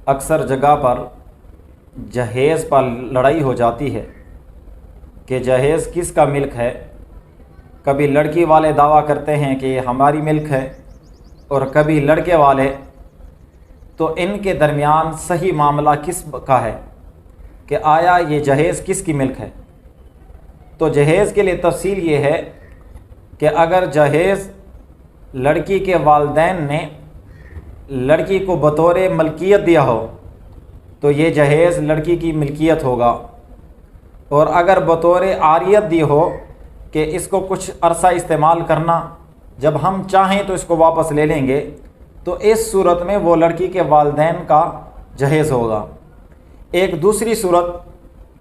अक्सर जगह पर जहेज़ पर लड़ाई हो जाती है कि जहेज़ किसका मिल्क है। कभी लड़की वाले दावा करते हैं कि ये हमारी मिल्क है और कभी लड़के वाले। तो इनके दरमियान सही मामला किस का है कि आया ये जहेज़ किसकी मिल्क है। तो जहेज़ के लिए तफसील ये है कि अगर जहेज़ लड़की के वालिदैन ने लड़की को बतौर मलकियत दिया हो तो ये जहेज़ लड़की की मिल्कियत होगा, और अगर बतौर आरियत दी हो कि इसको कुछ अरसा इस्तेमाल करना, जब हम चाहें तो इसको वापस ले लेंगे, तो इस सूरत में वो लड़की के वालिदैन का जहेज़ होगा। एक दूसरी सूरत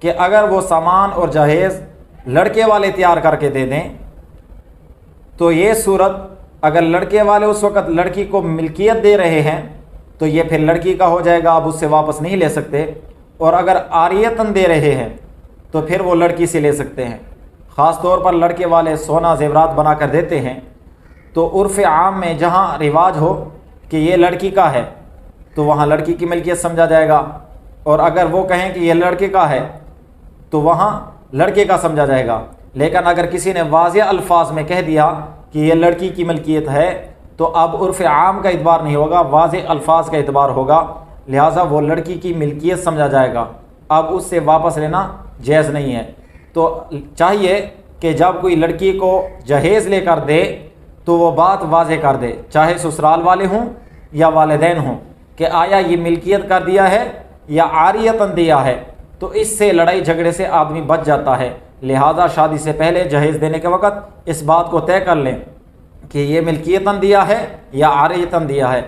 कि अगर वो सामान और जहेज़ लड़के वाले तैयार करके दे दें, तो ये सूरत अगर लड़के वाले उस वक़्त लड़की को मिल्कियत दे रहे हैं तो ये फिर लड़की का हो जाएगा, आप उससे वापस नहीं ले सकते। और अगर आरियतन दे रहे हैं तो फिर वो लड़की से ले सकते हैं। ख़ास तौर पर लड़के वाले सोना जेवरात बना कर देते हैं, तो उर्फ़ आम में जहाँ रिवाज हो कि ये लड़की का है तो वहाँ लड़की की मिल्कियत समझा जाएगा, और अगर वो कहें कि ये लड़के का है तो वहाँ लड़के का समझा जाएगा। लेकिन अगर किसी ने वाज़ेह अल्फाज में कह दिया कि ये लड़की की मिल्कियत है तो अब उर्फ़ आम का इतबार नहीं होगा, वाज़ेह अल्फाज का इतबार होगा, लिहाजा वो लड़की की मिल्कियत समझा जाएगा। अब उससे वापस लेना जायज़ नहीं है। तो चाहिए कि जब कोई लड़की को जहेज़ लेकर दे तो वो बात वाज़ेह कर दे, चाहे ससुराल वाले हों या वालिदैन हों, कि आया ये मिल्कियत कर दिया है या आरियतन दिया है। तो इससे लड़ाई झगड़े से आदमी बच जाता है। लिहाजा शादी से पहले जहेज़ देने के वक़्त इस बात को तय कर लें कि ये मिल्कियतन दिया है या आरियतन दिया है।